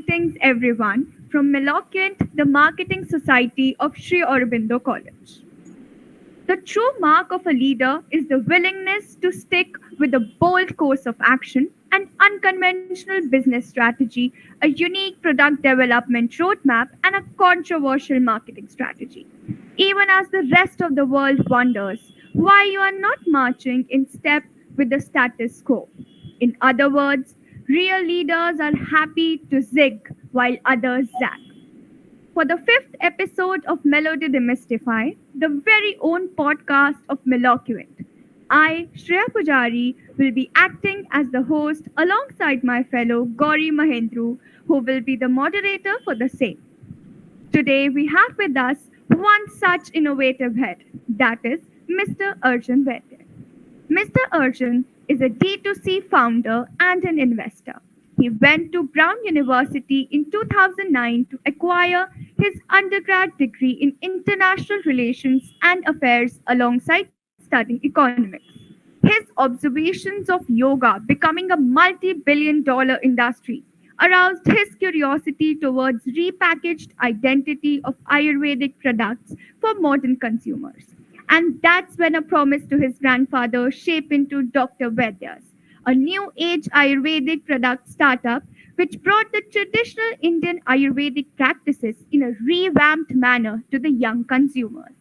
Greetings, everyone, from Meloquent, the Marketing Society of Sri Aurobindo College. The true mark of a leader is the willingness to stick with a bold course of action, an unconventional business strategy, a unique product development roadmap, and a controversial marketing strategy. Even as the rest of the world wonders why you are not marching in step with the status quo. In other words, real leaders are happy to zig while others zag. For the fifth episode of Melody Demystify, the very own podcast of Meloquent, I, Shreya Pujari, will be acting as the host alongside my fellow Gauri Mahendru, who will be the moderator for the same. Today, we have with us one such innovative head, that is Mr. Arjun Vaidya. Mr. Arjun is a D2C founder and an investor. He went to Brown University in 2009 to acquire his undergrad degree in international relations and affairs alongside studying economics. His observations of yoga becoming a multi billion-dollar industry aroused his curiosity towards repackaged identity of Ayurvedic products for modern consumers. And that's when a promise to his grandfather shaped into Dr. Vaidya's, a new age Ayurvedic product startup which brought the traditional Indian Ayurvedic practices in a revamped manner to the young consumers.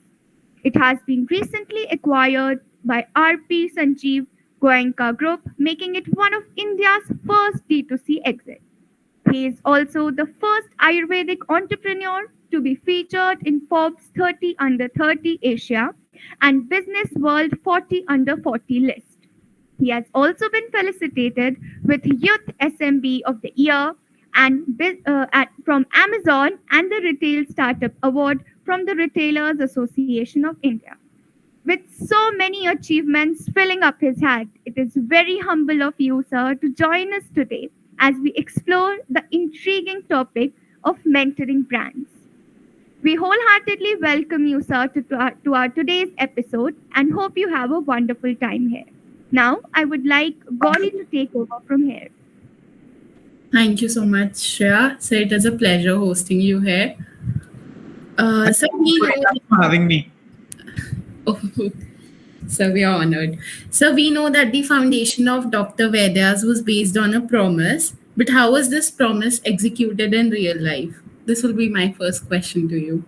It has been recently acquired by RP Sanjeev Goenka Group, making it one of India's first D2C exits. He is also the first Ayurvedic entrepreneur to be featured in Forbes 30 Under 30 Asia and Business World 40 Under 40 list. He has also been felicitated with Youth SMB of the Year from Amazon and the Retail Startup Award from the Retailers Association of India. With so many achievements filling up his head, it is very humble of you, sir, to join us today as we explore the intriguing topic of mentoring brands. We wholeheartedly welcome you, sir, to our today's episode and hope you have a wonderful time here. Now, I would like Gauri to take over from here. Thank you so much, Shreya. So it is a pleasure hosting you here. So we Thanks for having me. know, so we are honored. So we know that the foundation of Dr. Vaidya's was based on a promise, but how was this promise executed in real life? This will be my first question to you.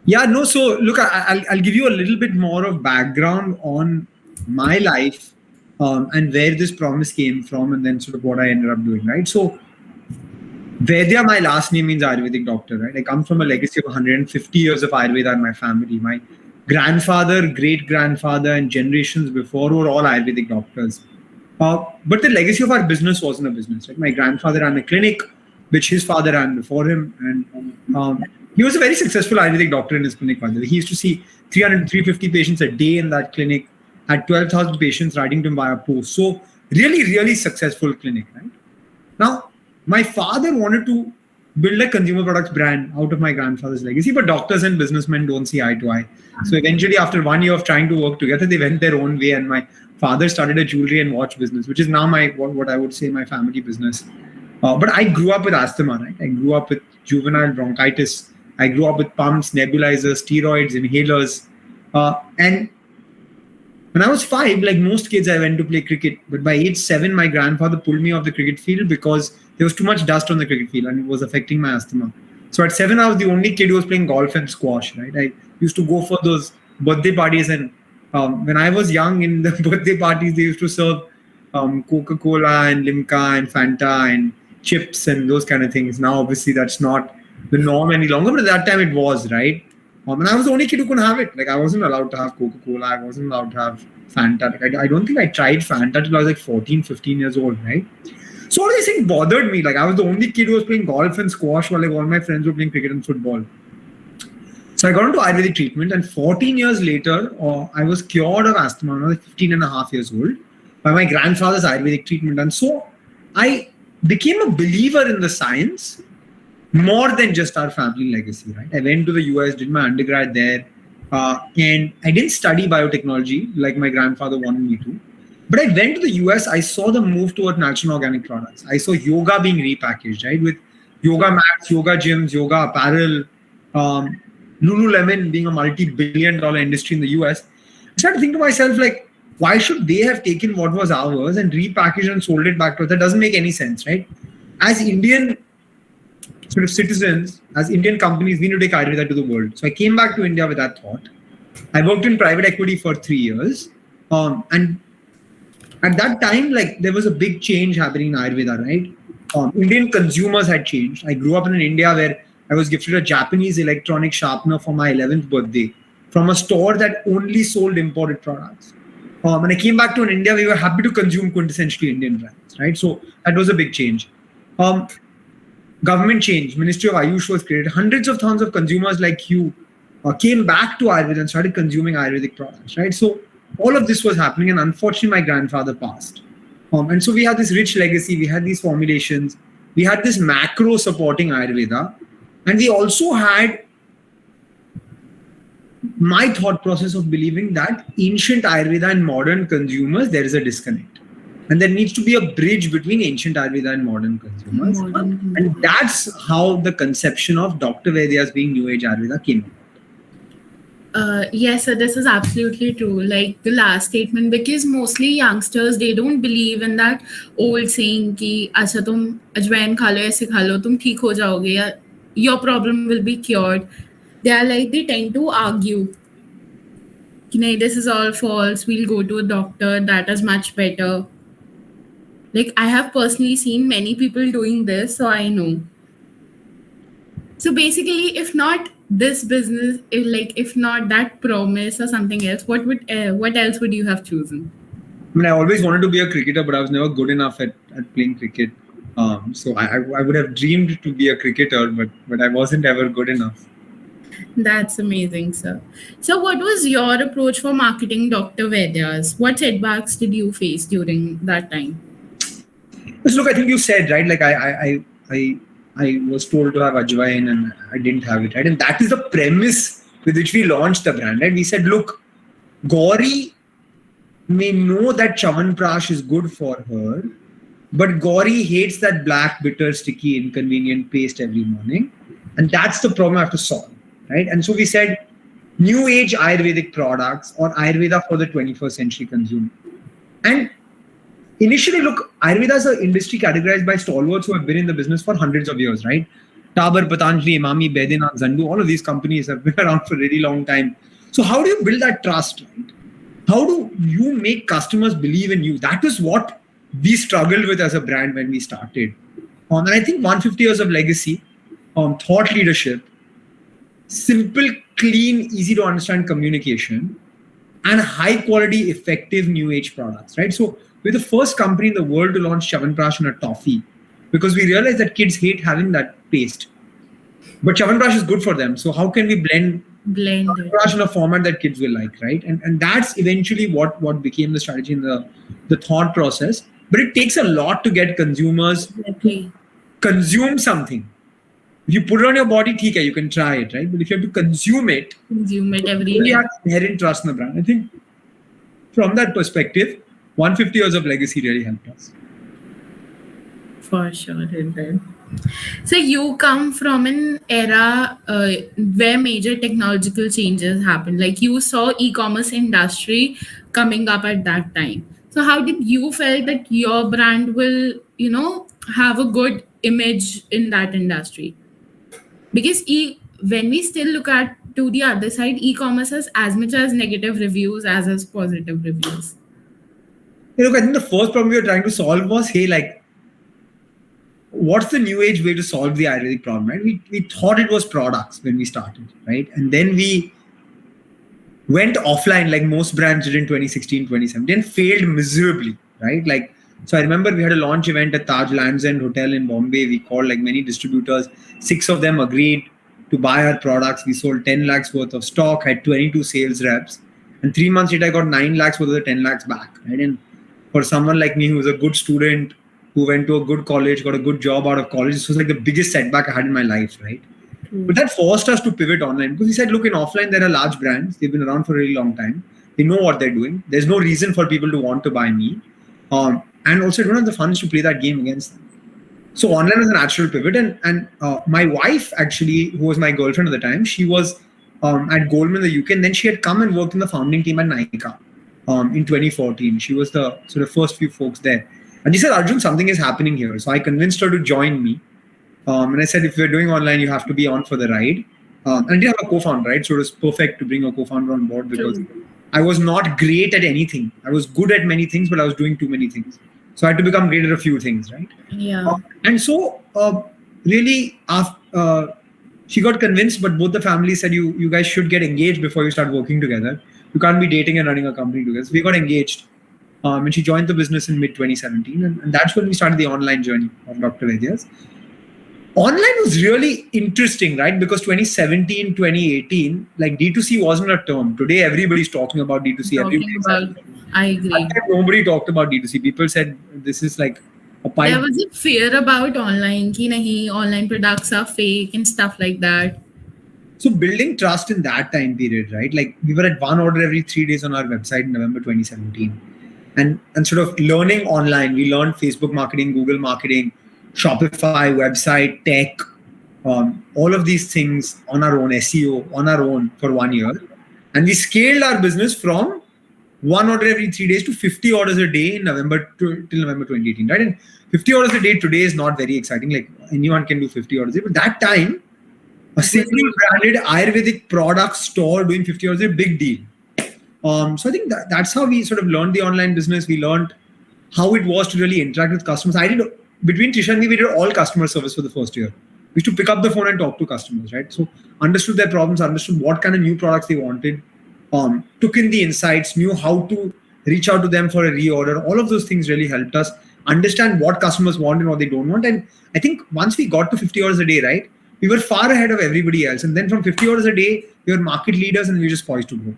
Yeah, no. So look, I'll give you a little bit more of background on my life and where this promise came from, and then sort of what I ended up doing. Right. So Vaidya, my last name means Ayurvedic doctor. Right. I come from a legacy of 150 years of Ayurveda in my family. My grandfather, great grandfather, and generations before were all Ayurvedic doctors. But the legacy of our business wasn't a business. Right. My grandfather ran a clinic, which his father ran before him, and he was a very successful Ayurvedic doctor in his clinic. By the way, he used to see 300, 350 patients a day in that clinic, had 12,000 patients writing to him via post. So really, really successful clinic, right? Now, my father wanted to build a consumer products brand out of my grandfather's legacy, but doctors and businessmen don't see eye to eye. So eventually, after 1 year of trying to work together, they went their own way, and my father started a jewelry and watch business, which is now what I would say my family business. But I grew up with asthma, right? I grew up with juvenile bronchitis. I grew up with pumps, nebulizers, steroids, inhalers. And when I was 5, like most kids, I went to play cricket. But by age 7, my grandfather pulled me off the cricket field because there was too much dust on the cricket field and it was affecting my asthma. So at 7, I was the only kid who was playing golf and squash, right? I used to go for those birthday parties. And when I was young in the birthday parties, they used to serve Coca-Cola and Limca and Fanta and chips and those kind of things. Now, obviously, that's not the norm any longer, but at that time it was, right? And I was the only kid who couldn't have it. Like, I wasn't allowed to have Coca-Cola. I wasn't allowed to have Fanta. Like, I don't think I tried Fanta till I was like 14, 15 years old, right? So all these things bothered me. Like, I was the only kid who was playing golf and squash while like all my friends were playing cricket and football. So I got into Ayurvedic treatment, and 14 years later, I was cured of asthma. I was like 15 and a half years old by my grandfather's Ayurvedic treatment. And so I became a believer in the science more than just our family legacy, right? I went to the US, did my undergrad there, and I didn't study biotechnology like my grandfather wanted me to. But I went to the US, I saw the move toward natural organic products. I saw yoga being repackaged, right? With yoga mats, yoga gyms, yoga apparel, Lululemon being a multi-billion-dollar industry in the US. I started to think to myself, like, why should they have taken what was ours and repackaged and sold it back to us? That doesn't make any sense, right? As Indian sort of citizens, as Indian companies, we need to take Ayurveda to the world. So I came back to India with that thought. I worked in private equity for 3 years. And at that time, like, there was a big change happening in Ayurveda, right? Indian consumers had changed. I grew up in India where I was gifted a Japanese electronic sharpener for my 11th birthday from a store that only sold imported products. When I came back to India, we were happy to consume quintessentially Indian brands, right? So that was a big change. Government change, Ministry of Ayush was created. Hundreds of thousands of consumers like you came back to Ayurveda and started consuming Ayurvedic products, right? So all of this was happening, and unfortunately, my grandfather passed. And so we had this rich legacy, we had these formulations, we had this macro supporting Ayurveda, and we also had my thought process of believing that ancient Ayurveda and modern consumers, there is a disconnect. And there needs to be a bridge between ancient Ayurveda and modern consumers. And that's how the conception of Dr. Vaidya's being New Age Ayurveda came about. Yes, sir, this is absolutely true. Like the last statement, because mostly youngsters, they don't believe in that old saying कि अच्छा तुम अजवाइन खा लो ऐसे खा लो तुम ठीक हो जाओगे या your problem will be cured. They tend to argue कि नहीं, this is all false, we'll go to a doctor, that is much better. Like I have personally seen many people doing this, so I know. So basically, if not this business, if not that promise or something else, what else would you have chosen? I mean, I always wanted to be a cricketer, but I was never good enough at playing cricket. So I would have dreamed to be a cricketer, but I wasn't ever good enough. That's amazing, sir. So what was your approach for marketing Dr. Vaidya's? What setbacks did you face during that time? Look, I think you said, right, like I was told to have Ajwain and I didn't have it, right? And that is the premise with which we launched the brand, right? We said, look, Gauri may know that Chyawanprash is good for her, but Gauri hates that black, bitter, sticky, inconvenient paste every morning. And that's the problem I have to solve, right? And so we said, New Age Ayurvedic products or Ayurveda for the 21st century consumer. And initially, look, Ayurveda is an industry categorized by stalwarts who have been in the business for hundreds of years, right? Dabur, Patanjali, Emami, Baidyanath, Zandu, all of these companies have been around for a really long time. So how do you build that trust, right? How do you make customers believe in you? That is what we struggled with as a brand when we started. And I think 150 years of legacy, thought leadership, simple, clean, easy to understand communication, and high quality, effective new age products, right? So we're the first company in the world to launch Chyawanprash in a toffee because we realized that kids hate having that paste. But Chyawanprash is good for them. So how can we blend Chyawanprash in a format that kids will like, right? And that's eventually what became the strategy and the thought process. But it takes a lot to get consumers to consume something. If you put it on your body, okay, you can try it, right? But if you have to consume it every day. You have inherent trust in the brand. I think from that perspective, 150 years of legacy really helped us. For sure, it did. So you come from an era where major technological changes happened. Like you saw e-commerce industry coming up at that time. So how did you felt that your brand will, have a good image in that industry? Because when we still look at to the other side, e-commerce has as much as negative reviews as positive reviews. Look, I think the first problem we were trying to solve was, hey, like, what's the new age way to solve the Ayurvedic problem, right? We thought it was products when we started, right? And then we went offline like most brands did in 2016, 2017, and failed miserably, right? Like, so I remember we had a launch event at Taj Lands End Hotel in Bombay. We called like many distributors. 6 of them agreed to buy our products. We sold 10 lakhs worth of stock, had 22 sales reps. And 3 months later, I got 9 lakhs worth of the 10 lakhs back, right? And for someone like me who was a good student, who went to a good college, got a good job out of college, this was like the biggest setback I had in my life, right? But that forced us to pivot online because we said, look, in offline, there are large brands. They've been around for a really long time. They know what they're doing. There's no reason for people to want to buy me. and also I don't have the funds to play that game against them. So online was a natural pivot, and my wife actually, who was my girlfriend at the time, she was at Goldman in the UK, and then she had come and worked in the founding team at Nykaa in 2014. She was the sort of first few folks there, and she said, "Arjun, something is happening here." So I convinced her to join me, and I said, "If you're doing online, you have to be on for the ride." And I did have a co-founder, right? So it was perfect to bring a co-founder on board because I was not great at anything. I was good at many things, but I was doing too many things. So I had to become great at a few things, right? Yeah. And so really, after, she got convinced, but both the families said, you guys should get engaged before you start working together. You can't be dating and running a company together. So we got engaged. And she joined the business in mid-2017. And that's when we started the online journey of Dr. Vaidya's. Online was really interesting, right? Because 2017, 2018, like D2C wasn't a term. Today, everybody's talking about D2C. I agree. Nobody talked about D2C. People said this is like a pipe. There was a fear about online, ki nahi, online products are fake and stuff like that. So building trust in that time period, right? Like we were at one order every 3 days on our website in November 2017. And sort of learning online, we learned Facebook marketing, Google marketing, Shopify, website, tech, all of these things on our own, SEO on our own for 1 year. And we scaled our business from one order every 3 days to 50 orders a day in November till November 2018, right? And 50 orders a day today is not very exciting. Like anyone can do 50 orders a day. But that time, a single branded Ayurvedic product store doing 50 orders is a big deal. So I think that's how we sort of learned the online business. We learned how it was to really interact with customers. Between Trisha and me, we did all customer service for the first year. We used to pick up the phone and talk to customers, right? So understood their problems, understood what kind of new products they wanted, took in the insights, knew how to reach out to them for a reorder. All of those things really helped us understand what customers want and what they don't want. And I think once we got to 50 orders a day, right, we were far ahead of everybody else. And then from 50 orders a day, we were market leaders and we were just poised to grow.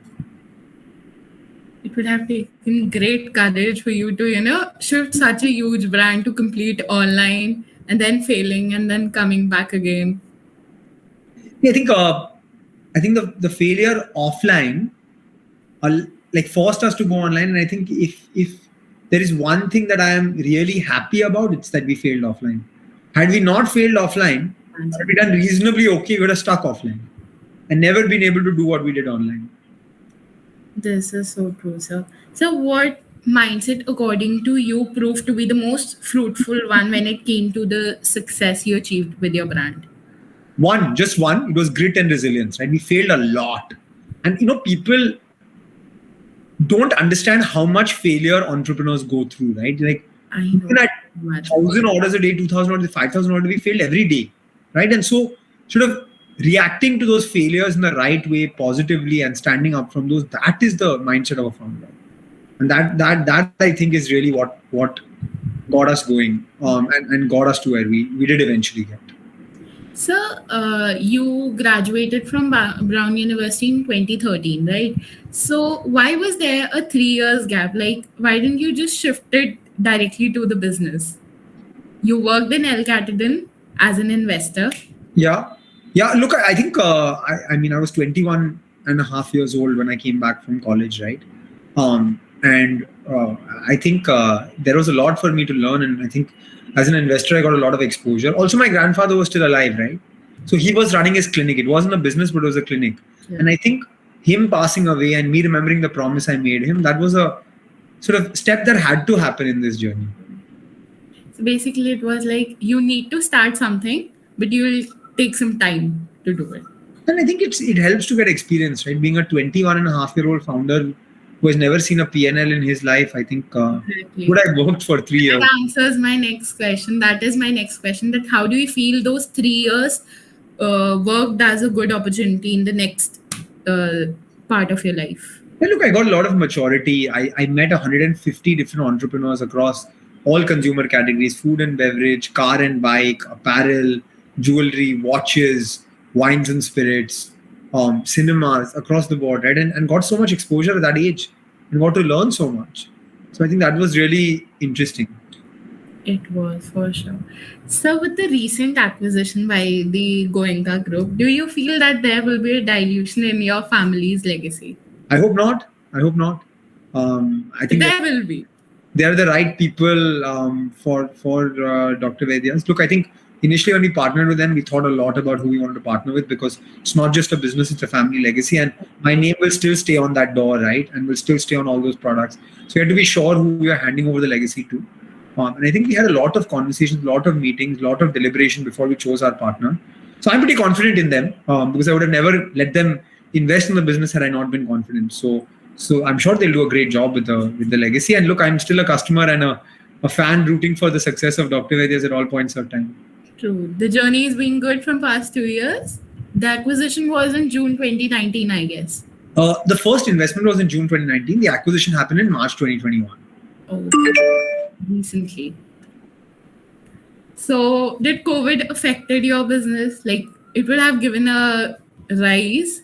It would have taken great courage for you to, shift such a huge brand to complete online and then failing and then coming back again. Yeah, I think the failure offline like forced us to go online. And I think if there is one thing that I am really happy about, it's that we failed offline. Had we not failed offline, had we done reasonably okay, we would have stuck offline and never been able to do what we did online. This is so true, sir. So what mindset, according to you, proved to be the most fruitful one when it came to the success you achieved with your brand? Just one, it was grit and resilience, right? We failed a lot. And, people don't understand how much failure entrepreneurs go through, right? Like, even at 1,000 orders a day, 2,000 orders, 5,000 orders, we failed every day, right? And so sort of reacting to those failures in the right way, positively, and standing up from those, that is the mindset of a founder. And that I think is really what got us going and got us to where we did eventually get. So you graduated from Brown University in 2013, right? So why was there a 3 years gap? Like, why didn't you just shift it directly to the business? You worked in El Catadin as an investor. Yeah, look, I think, I was 21 and a half years old when I came back from college, right? And I think there was a lot for me to learn. And I think as an investor, I got a lot of exposure. Also, my grandfather was still alive, right? So he was running his clinic. It wasn't a business, but it was a clinic. Yeah. And I think him passing away and me remembering the promise I made him, that was a sort of step that had to happen in this journey. So basically, it was like, you need to start something, but you will take some time to do it. And I think it helps to get experience, right? Being a 21 and a half year old founder who has never seen a P&L in his life, I think would have worked for 3 years. That answers my next question. That is my next question, that how do you feel those 3 years worked as a good opportunity in the next part of your life? Well, look, I got a lot of maturity. I met 150 different entrepreneurs across all consumer categories: food and beverage, car and bike, apparel, jewelry, watches, wines and spirits, cinemas, across the board, right? And got so much exposure at that age and got to learn so much. So I think that was really interesting. It was, for sure. So with the recent acquisition by the Goenka Group, do you feel that there will be a dilution in your family's legacy? I hope not. I think there will be. they are the right people for Dr. Vaidya's. Look, I think initially when we partnered with them, we thought a lot about who we wanted to partner with, because it's not just a business, it's a family legacy, and my name will still stay on that door, right? And will still stay on all those products. So we had to be sure who we are handing over the legacy to. And I think we had a lot of conversations, a lot of meetings, a lot of deliberation before we chose our partner. So I'm pretty confident in them because I would have never let them invest in the business had I not been confident. So I'm sure they'll do a great job with the legacy. And look, I'm still a customer and a fan rooting for the success of Dr. Vaidya's at all points of time. True. The journey has been good from past 2 years. The acquisition was in June 2019, I guess. The first investment was in June 2019. The acquisition happened in March 2021. Oh, recently. So did COVID affected your business? Like it would have given a rise?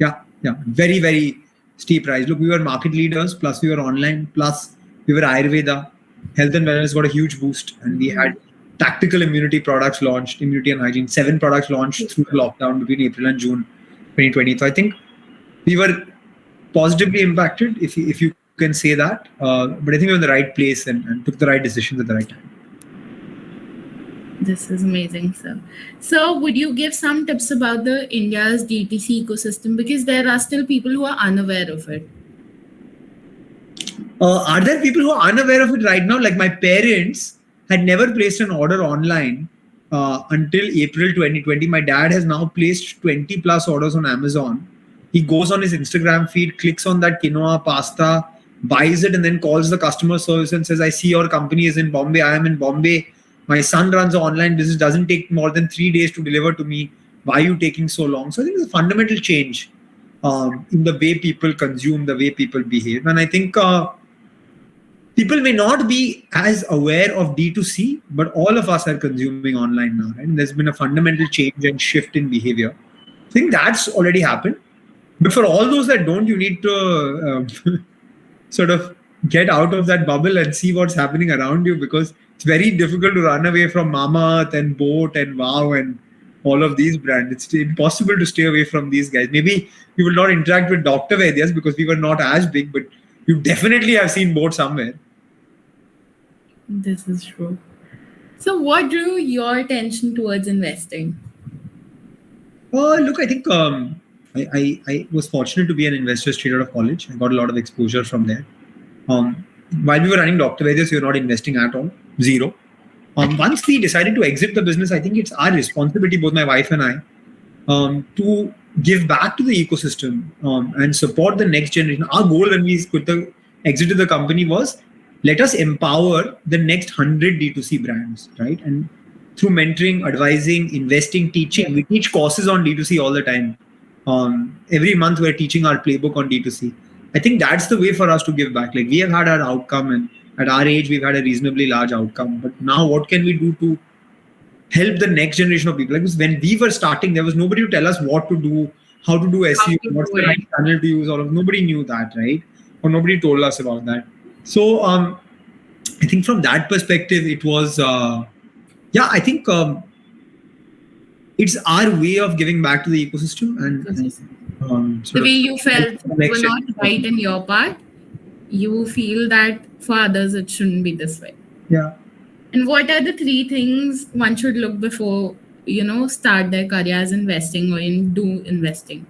Yeah. Very, very steep rise. Look, we were market leaders, plus we were online, plus we were Ayurveda. Health and wellness got a huge boost, and we had tactical immunity products launched, immunity and hygiene, 7 products launched through the lockdown between April and June 2020. So I think we were positively impacted, if you can say that. But I think we were in the right place and took the right decisions at the right time. This is amazing, sir. So would you give some tips about the India's DTC ecosystem? Because there are still people who are unaware of it. Are there people who are unaware of it right now? Like my parents had never placed an order online until April 2020. My dad has now placed 20 plus orders on Amazon. He goes on his Instagram feed, clicks on that quinoa pasta, buys it, and then calls the customer service and says, I see your company is in Bombay. I am in Bombay. My son runs an online business. Doesn't take more than 3 days to deliver to me. Why are you taking so long? So I think it's a fundamental change in the way people consume, the way people behave. And I think people may not be as aware of D2C, but all of us are consuming online now. Right? And there's been a fundamental change and shift in behavior. I think that's already happened. But for all those that don't, you need to sort of get out of that bubble and see what's happening around you, because it's very difficult to run away from Mamaearth and Boat and Wow and all of these brands. It's impossible to stay away from these guys. Maybe you will not interact with Dr. Vaidya's because we were not as big, but you definitely have seen Boat somewhere. This is true. So what drew your attention towards investing? Look, I think I was fortunate to be an investor straight out of college. I got a lot of exposure from there. While we were running Dr. Vaidya's, we were not investing at all, zero. Once we decided to exit the business, I think it's our responsibility, both my wife and I, to give back to the ecosystem and support the next generation. Our goal when we exited the company was, let us empower the next 100 D2C brands, right? And through mentoring, advising, investing, teaching, we teach courses on D2C all the time. Every month we're teaching our playbook on D2C. I think that's the way for us to give back. Like we have had our outcome, and at our age, we've had a reasonably large outcome. But now what can we do to help the next generation of people? Like when we were starting, there was nobody to tell us what to do, how to do SEO, what's the right channel to use. Nobody knew that, right? Or nobody told us about that. So I think from that perspective, it was, I think it's our way of giving back to the ecosystem. And the way you felt were not right in your part, you feel that for others it shouldn't be this way. Yeah. And what are the 3 things one should look before, start their career as investing or do investing,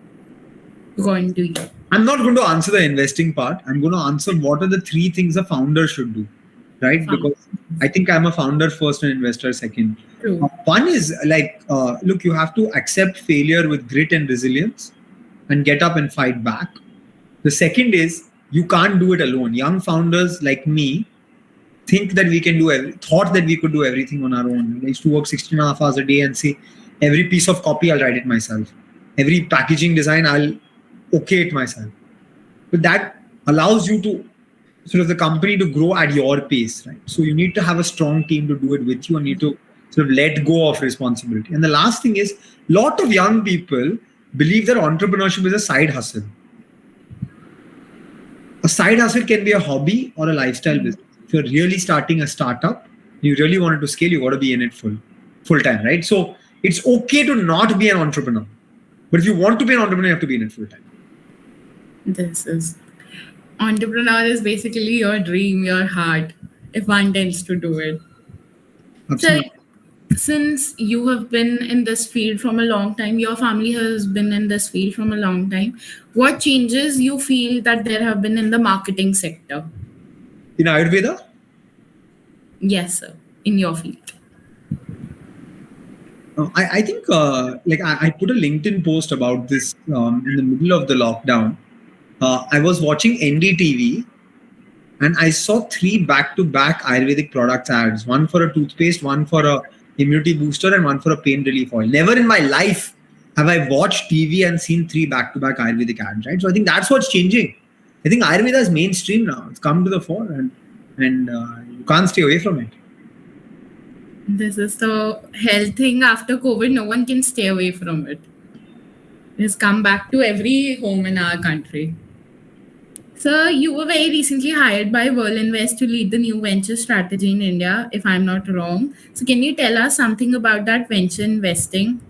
according to you? I'm not going to answer the investing part. I'm going to answer what are the 3 things a founder should do, right? Because I think I'm a founder first and investor second. True. One is like, look, you have to accept failure with grit and resilience and get up and fight back. The second is, you can't do it alone. Young founders like me thought that we could do everything on our own. I used to work 16.5 hours a day and say, every piece of copy, I'll write it myself. Every packaging design, I'll okay it myself. But that allows you to sort of the company to grow at your pace, right? So you need to have a strong team to do it with you, and you need to sort of let go of responsibility. And the last thing is, a lot of young people believe that entrepreneurship is a side hustle. A side hustle can be a hobby or a lifestyle business. If you're really starting a startup, you really want it to scale, you got to be in it full time, right? So it's okay to not be an entrepreneur. But if you want to be an entrepreneur, you have to be in it full time. This is. Entrepreneur is basically your dream, your heart, if one tends to do it. So, Absolutely. since you have been in this field from a long time, your family has been in this field from a long time, what changes you feel that there have been in the marketing sector? In Ayurveda, Yes, sir, in your field. I think like I put a LinkedIn post about this in the middle of the lockdown. I was watching NDTV and I saw 3 back-to-back Ayurvedic products ads. One for a toothpaste, one for a immunity booster, and one for a pain relief oil. Never in my life have I watched TV and seen 3 back-to-back Ayurvedic ads. Right. So I think that's what's changing. I think Ayurveda is mainstream now. It's come to the fore, and you can't stay away from it. This is the health thing after COVID. No one can stay away from it. It has come back to every home in our country. Sir, you were very recently hired by Whirl Invest to lead the new venture strategy in India, if I'm not wrong. So, can you tell us something about that venture investing?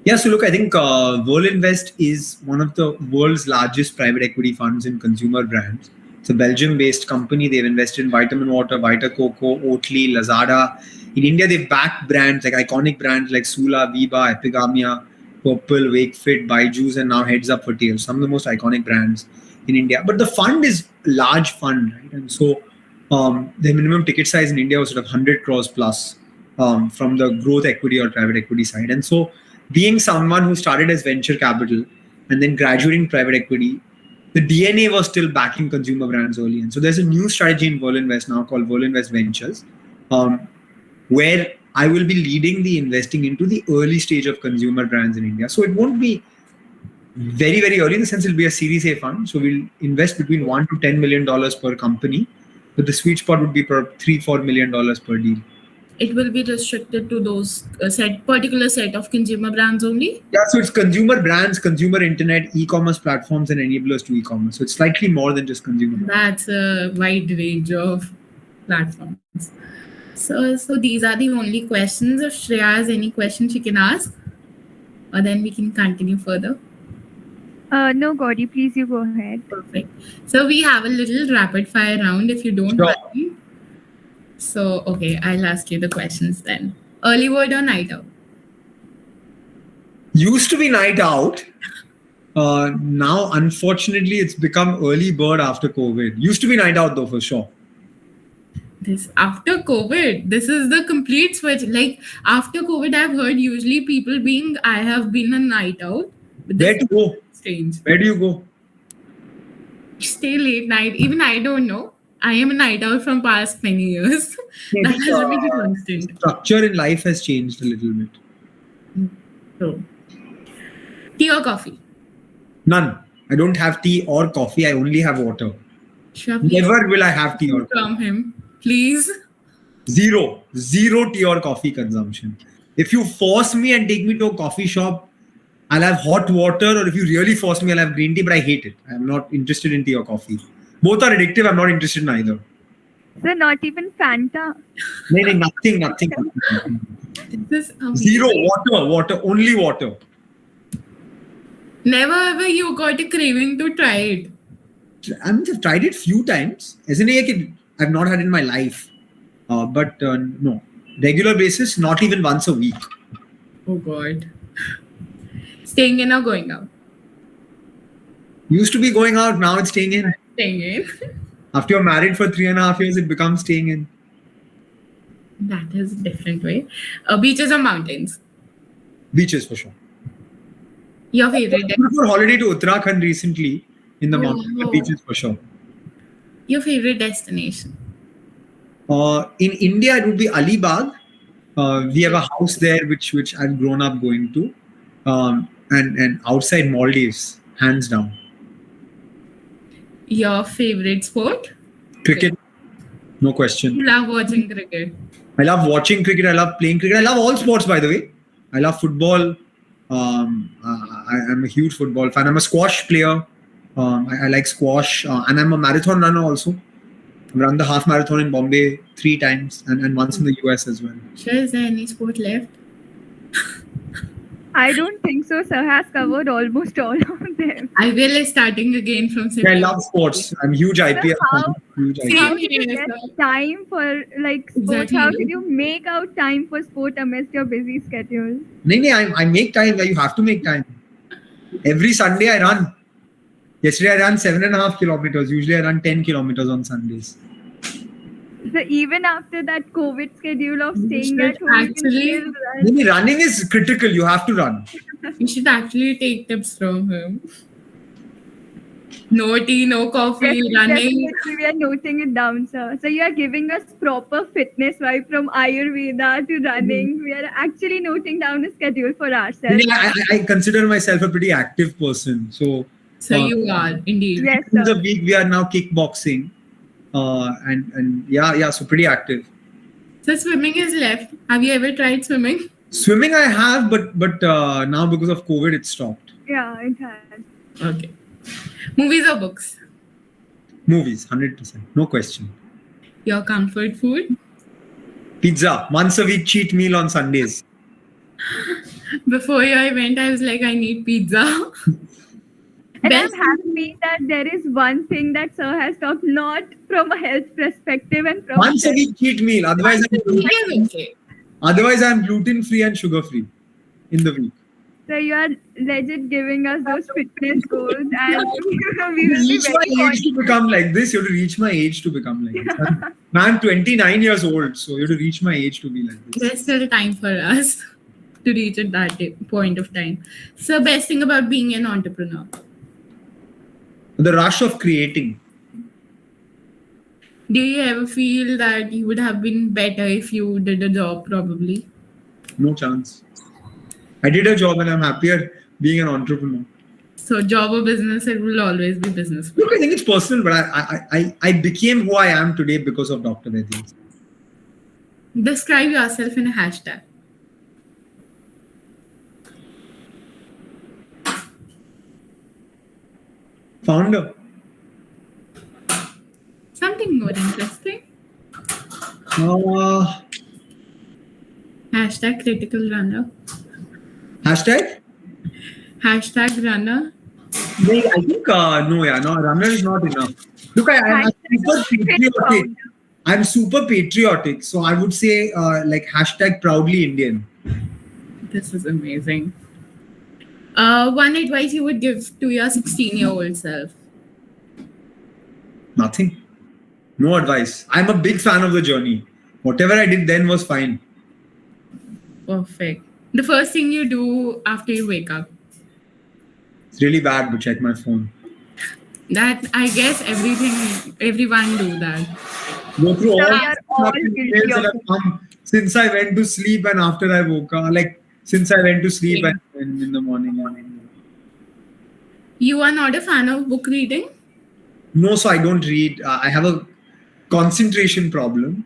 Yeah, so look, I think Whirl Invest is one of the world's largest private equity funds in consumer brands. It's a Belgium-based company. They've invested in Vitamin Water, Vita Coco, Oatly, Lazada. In India, they've backed brands like iconic brands like Sula, Viva, Epigamia, Purple, Wakefit, Byju's, and now Heads Up for Tails. Some of the most iconic brands in India. But the fund is a large fund, right? And so the minimum ticket size in India was sort of 100 crores plus from the growth equity or private equity side. And so being someone who started as venture capital and then graduating private equity, the DNA was still backing consumer brands early. And so there's a new strategy in Whirl Invest now called Whirl Invest Ventures, where I will be leading the investing into the early stage of consumer brands in India. So it won't be very, very early in the sense it'll be a Series A fund. So we'll invest between $1 to $10 million per company, but the sweet spot would be per $3-4 million per deal. It will be restricted to those particular set of consumer brands only? Yeah, so it's consumer brands, consumer internet, e-commerce platforms, and enablers to e-commerce. So it's slightly more than just consumer brands. That's a wide range of platforms. So these are the only questions. If Shreya has any questions she can ask, or then we can continue further. No, Gauri, please you go ahead. Perfect. So we have a little rapid fire round if you don't Sure. mind. So, okay, I'll ask you the questions then. Early bird or night out? Used to be night out. Now, unfortunately, it's become early bird after COVID. Used to be night out though, for sure. This after COVID, this is the complete switch. Like after COVID, I've heard usually people being, I have been a night out. But Where this to go? is strange. Where do you go? Stay late night. Even I don't know. I am a night out from past many years. That has been constant. Structure in life has changed a little bit. So, tea or coffee? None. I don't have tea or coffee. I only have water. Sure, please. Never will I have tea or coffee. From him, please. Zero tea or coffee consumption. If you force me and take me to a coffee shop, I'll have hot water, or if you really force me, I'll have green tea, but I hate it. I'm not interested in tea or coffee. Both are addictive. I'm not interested in either. So not even Fanta. No, nothing. This is amazing. Zero water, only water. Never ever you got a craving to try it. I've tried it few times. As in I've not had it in my life. But no. Regular basis, not even once a week. Oh God. Staying in or going out? Used to be going out, now it's staying in. Staying in. After you're married for 3.5 years, it becomes staying in. That is a different way. Beaches or mountains? Beaches for sure. Your favorite I went for holiday to Uttarakhand recently in the Oh, mountains. wow. Beaches for sure. Your favorite destination? In India, it would be Alibag. We have a house there which I've grown up going to. And outside Maldives, hands down. Your favorite sport? Cricket, no question. You love watching cricket. I love watching cricket. I love playing cricket. I love all sports, by the way. I love football. I'm a huge football fan. I'm a squash player. I like squash. And I'm a marathon runner also. I've run the half marathon in Bombay 3 times and once in the US as well. Sure, is there any sport left? I don't think so. Sir has covered almost all of them. IPL is starting again from I September. love sports. I'm huge IPL fan. how- Huge Same IPL. How did you here, get sir. time for like sports? Exactly. How did you make out time for sport amidst your busy schedule? No, I make time. You have to make time. Every Sunday I run. Yesterday I ran 7.5 kilometers. Usually I run 10 kilometers on Sundays. So even after that COVID schedule of You staying should at home, you can actually- still run. No, running is critical. You have to run. You should actually take tips from him. No tea, no coffee, running. Definitely, we are noting it down, sir. So you are giving us proper fitness vibe from Ayurveda to running. We are actually noting down a schedule for ourselves. I consider myself a pretty active person. So So you are indeed. Yes, in the sir. week we are now kickboxing. And yeah, so pretty active. So swimming is left. Have you ever tried swimming? Swimming I have, but now because of COVID it stopped. Yeah, it has. Okay. Movies or books? Movies, 100%, no question. Your comfort food? Pizza, once a week cheat meal on Sundays. Before your event, I was like, I need pizza. And Best- I'm happy that there is one thing that sir has talked not from a health perspective and from Once a week cheat meal. Otherwise It is okay. I'm gluten free and sugar free in the week. so you are legit giving us those fitness goals and we will be Reach my very age to become like this. You have to reach my age to become like this. Now I'm 29 years old, so you have to reach my age to be like this. There's still time for us to reach at that point of time. So best thing about being an entrepreneur? The rush of creating. Do you ever feel that you would have been better if you did a job probably? No chance. I did a job and I'm happier being an entrepreneur. So job or business, it will always be business. Look, I think it's personal, but I became who I am today because of Dr. Vaidyan's. Describe yourself in a hashtag. Founder. Something more interesting. Uh, Hashtag critical runner. hashtag? Hashtag runner. No, I think, no, runner is not enough. Look, I'm super patriotic. I'm super patriotic. So I would say like hashtag proudly Indian. This is amazing. One advice you would give to your 16-year-old self. Nothing. No advice. I'm a big fan of the journey. Whatever I did then was fine. Perfect. The first thing you do after you wake up. It's really bad, but check my phone. That I guess everyone do that. Go through So all we are all guilty emails that of have come since I went to sleep and after I woke up. Like since I went to sleep and in the morning. You are not a fan of book reading? No, so I don't read. I have a concentration problem.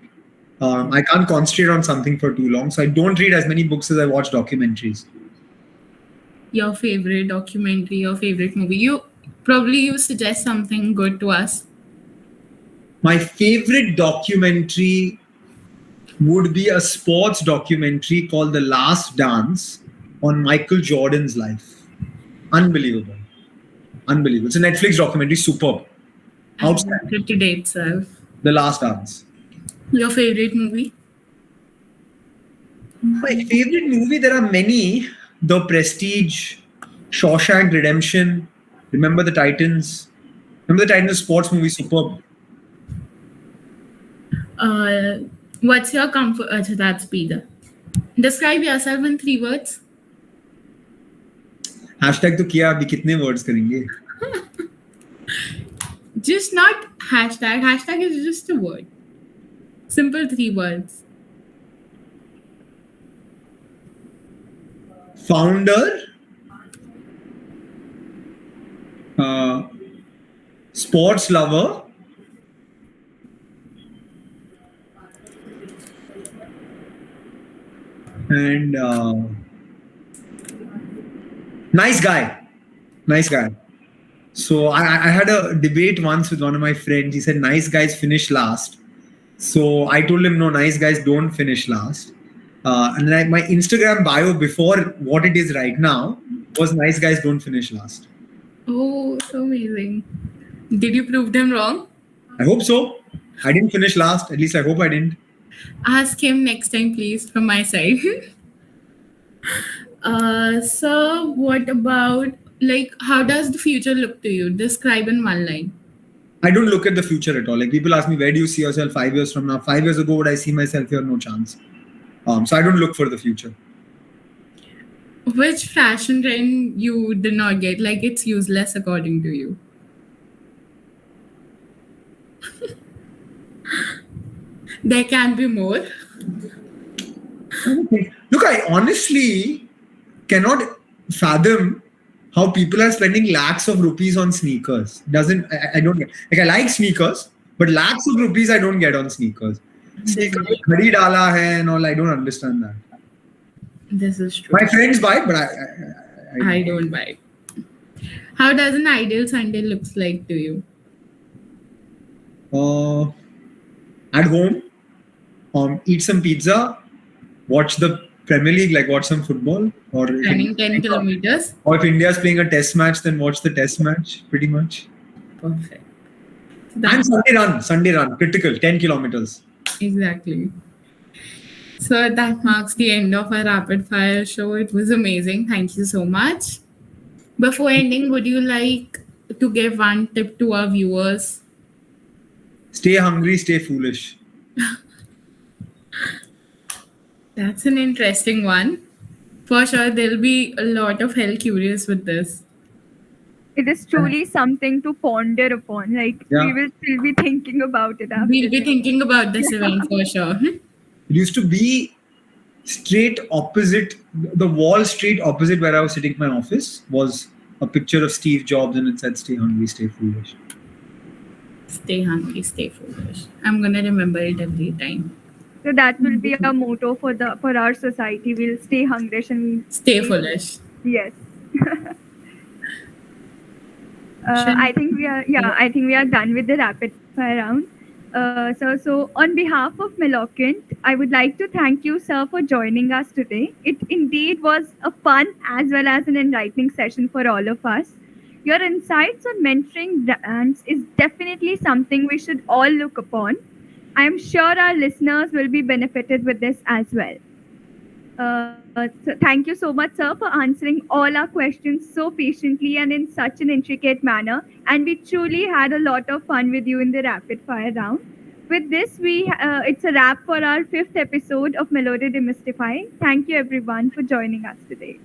I can't concentrate on something for too long. So I don't read as many books as I watch documentaries. Your favorite documentary, your favorite movie. You suggest something good to us. My favorite documentary would be a sports documentary called The Last Dance on Michael Jordan's life. Unbelievable. Unbelievable. It's a Netflix documentary, superb. Outstanding. Today itself. The Last Dance. Your favorite movie? My favorite movie, there are many. The Prestige, Shawshank Redemption, Remember the Titans. Remember the Titans sports movie, superb. What's your comfort? That's Peter. Describe yourself in 3 words. Hashtag तो किया अभी कितने words करेंगे? Just not hashtag. Hashtag is just a word. Simple 3 words. Founder, sports lover, and nice guy. Nice guy. So I had a debate once with one of my friends. He said nice guys finish last. So I told him no, nice guys don't finish last. And then my Instagram bio before what it is right now was nice guys don't finish last. Oh, so amazing. Did you prove them wrong? I hope so. I didn't finish last. At least I hope I didn't. Ask him next time, please, from my side. So what about, like, how does the future look to you? Describe in one line. I don't look at the future at all. Like people ask me, where do you see yourself 5 years from now? 5 years ago, would I see myself here? No chance. So I don't look for the future. Which fashion trend you did not get? Like, it's useless according to you. There can be more. Look, I honestly cannot fathom how people are spending lakhs of rupees on sneakers. I don't get. Like I like sneakers, but lakhs of rupees I don't get on sneakers. Sneakers mein khari dala hai and all. I don't understand that. This is true. My friends buy it, but I don't buy it. How does an ideal Sunday looks like to you? At home, eat some pizza, watch the Premier League, like watch some football, or Running 10 kilometers? Or if India is playing a test match, then watch the test match, pretty much. Perfect. And Sunday run, critical, 10 kilometers. Exactly. So that marks the end of our rapid fire show. It was amazing. Thank you so much. Before ending, would you like to give one tip to our viewers? Stay hungry, stay foolish. That's an interesting one. For sure, there'll be a lot of hell curious with this. It is truly something to ponder upon. Like Yeah. we will still be thinking about it after. We'll be thinking about this event for sure. It used to be straight opposite, the wall straight opposite where I was sitting in my office was a picture of Steve Jobs and it said, stay hungry, stay foolish. Stay hungry, stay foolish. I'm gonna remember it every time. So that will be a motto for our society. We'll stay hungry and Stay foolish. yes. I think we are done with the rapid fire round. So on behalf of Meloquent, I would like to thank you, sir, for joining us today. It indeed was a fun as well as an enlightening session for all of us. Your insights on mentoring brands is definitely something we should all look upon. I am sure our listeners will be benefited with this as well. So thank you so much, sir, for answering all our questions so patiently and in such an intricate manner. And we truly had a lot of fun with you in the rapid fire round. With this, it's a wrap for our 5th episode of Melody Demystifying. Thank you, everyone, for joining us today.